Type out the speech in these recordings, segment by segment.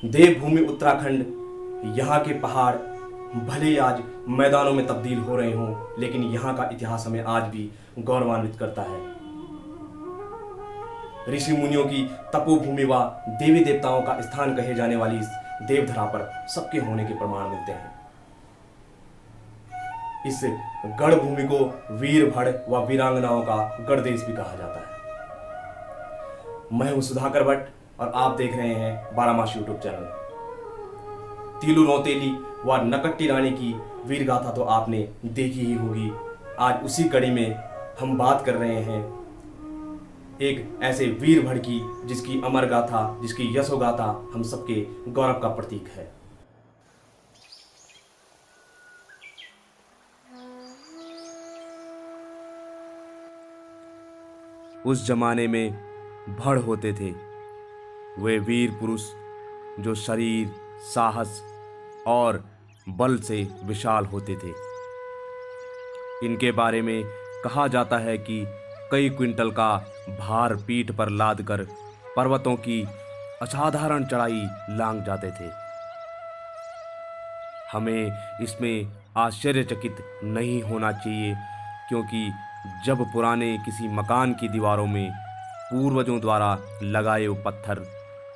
देवभूमि उत्तराखंड, यहाँ के पहाड़ भले ही आज मैदानों में तब्दील हो रहे हों, लेकिन यहाँ का इतिहास हमें आज भी गौरवान्वित करता है। ऋषि मुनियों की तपोभूमि व देवी देवताओं का स्थान कहे जाने वाली इस देवधरा पर सबके होने के प्रमाण मिलते हैं। इस गढ़ भूमि को वीर भड़ व वीरांगनाओं का गढ़ देश भी कहा जाता है। मैं हूं सुधाकर भट्ट और आप देख रहे हैं बारामासी यूट्यूब चैनल। तीलू रौतेली व नकट्टी रानी की वीर गाथा तो आपने देखी ही होगी। आज उसी कड़ी में हम बात कर रहे हैं एक ऐसे वीर भड़ की जिसकी अमर गाथा, जिसकी यशो गाथा हम सबके गौरव का प्रतीक है। उस जमाने में भड़ होते थे वे वीर पुरुष जो शरीर, साहस और बल से विशाल होते थे। इनके बारे में कहा जाता है कि कई क्विंटल का भार पीठ पर लादकर पर्वतों की असाधारण चढ़ाई लांघ जाते थे। हमें इसमें आश्चर्यचकित नहीं होना चाहिए, क्योंकि जब पुराने किसी मकान की दीवारों में पूर्वजों द्वारा लगाए हुए पत्थर,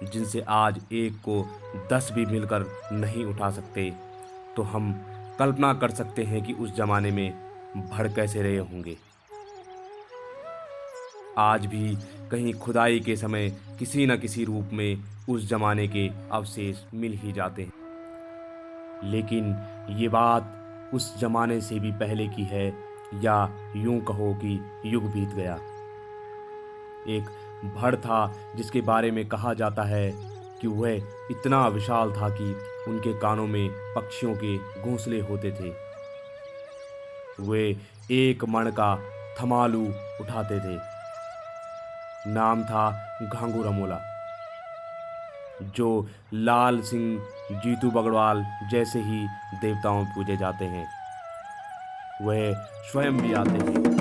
जिनसे आज एक को 10 भी मिलकर नहीं उठा सकते, तो हम कल्पना कर सकते हैं कि उस जमाने में भड़ कैसे रहे होंगे। आज भी कहीं खुदाई के समय किसी न किसी रूप में उस जमाने के अवशेष मिल ही जाते हैं। लेकिन ये बात उस जमाने से भी पहले की है, या यूं कहो कि युग बीत गया। एक भड़ था जिसके बारे में कहा जाता है कि वह इतना विशाल था कि उनके कानों में पक्षियों के घोंसले होते थे। वे एक मण का थमालू उठाते थे। नाम था घांगू रमोला, जो लाल सिंह, जीतू बगड़वाल जैसे ही देवताओं पूजे जाते हैं। वह स्वयं भी आते हैं।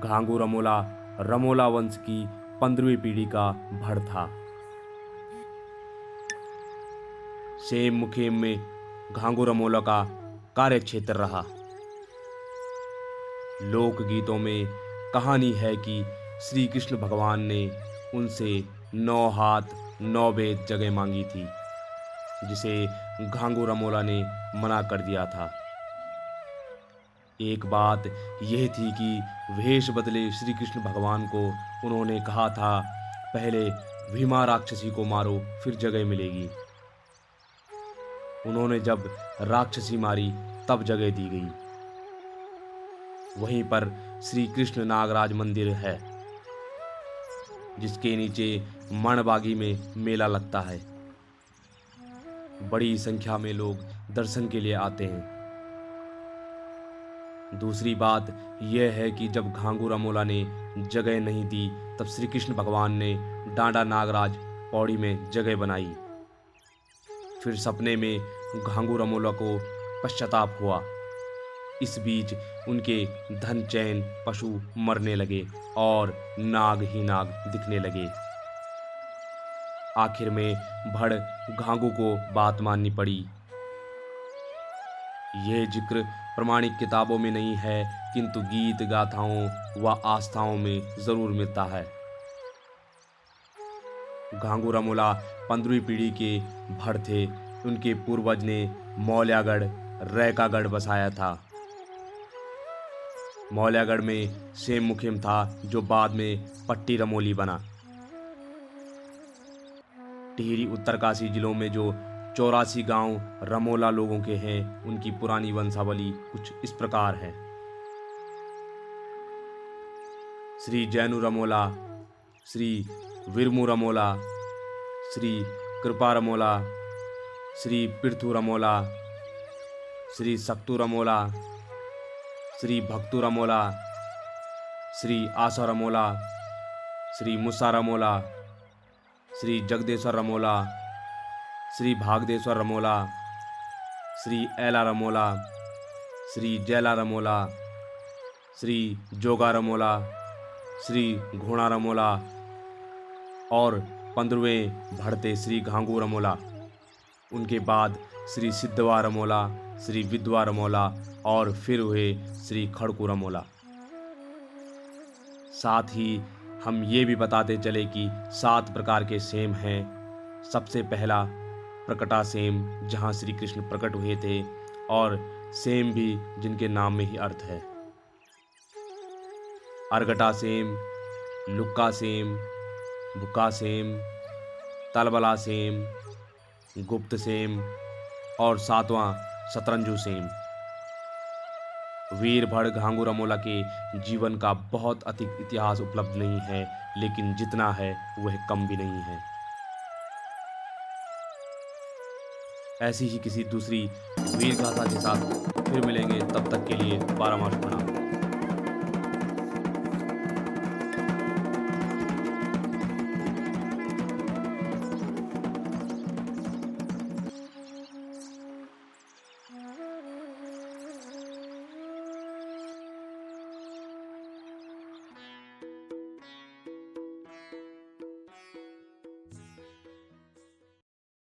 घांगू रमोला रमोला वंश की 15वीं पीढ़ी का भड़ था। सेम मुखेम में घांगू रमोला का कार्य क्षेत्र रहा। लोकगीतों में कहानी है कि श्री कृष्ण भगवान ने उनसे 9 हाथ 9 वेद जगह मांगी थी, जिसे घांगू रमोला ने मना कर दिया था। एक बात यह थी कि वेश बदले श्री कृष्ण भगवान को उन्होंने कहा था, पहले भीमा राक्षसी को मारो फिर जगह मिलेगी। उन्होंने जब राक्षसी मारी तब जगह दी गई। वहीं पर श्री कृष्ण नागराज मंदिर है, जिसके नीचे मणबागी में मेला लगता है। बड़ी संख्या में लोग दर्शन के लिए आते हैं। दूसरी बात यह है कि जब घांगू रमोला ने जगह नहीं दी, तब श्री कृष्ण भगवान ने डांडा नागराज पौड़ी में जगह बनाई। फिर सपने में घांगू रमोला को पश्चाताप हुआ। इस बीच उनके धन, चैन, पशु मरने लगे और नाग ही नाग दिखने लगे। आखिर में भड़ घांगू को बात माननी पड़ी। यह जिक्र प्रमाणिक किताबों में नहीं है, किंतु गीत गाथाओं व आस्थाओं में जरूर मिलता है। घांगू रमोला 15वीं पीढ़ी के भड़ थे। उनके पूर्वज ने मौल्यागढ़, रैकागढ़ बसाया था। मौल्यागढ़ में सेम मुखिम था, जो बाद में पट्टी रमोली बना। टिहरी, उत्तरकाशी जिलों में जो 84 गांव रमोला लोगों के हैं, उनकी पुरानी वंशावली कुछ इस प्रकार है। श्री जैनु रमोला, श्री विरमु रमोला, श्री कृपा रमोला, श्री पृथु रमोला, श्री सक्तु रमोला, श्री भक्तु रमोला, श्री आसारामोला, श्री मुसारामोला, श्री जगदेश्वर रमोला, श्री भागदेश्वर रमोला, श्री एला रमोला, श्री जैला रमोला, श्री जोगा रमोला, श्री घोड़ा रमोला और 15वें बढ़ते श्री घांगू रमोला। उनके बाद श्री सिद्धवा रमोला, श्री विधवा रमोला और फिर हुए श्री खड़कू रमोला। साथ ही हम ये भी बताते चले कि 7 प्रकार के सेम हैं। सबसे पहला प्रकटा सेम, जहाँ श्री कृष्ण प्रकट हुए थे, और सेम भी जिनके नाम में ही अर्थ है। अर्गटा सेम, लुक्का सेम, बुका सेम, तलबला सेम, गुप्त सेम और 7वां शतरंजू सेम। वीरभद्र घांगू रमोला के जीवन का बहुत अधिक इतिहास उपलब्ध नहीं है, लेकिन जितना है वह कम भी नहीं है। ऐसी ही किसी दूसरी वीर गाथा के साथ फिर मिलेंगे, तब तक के लिए 12 मास प्रणाम।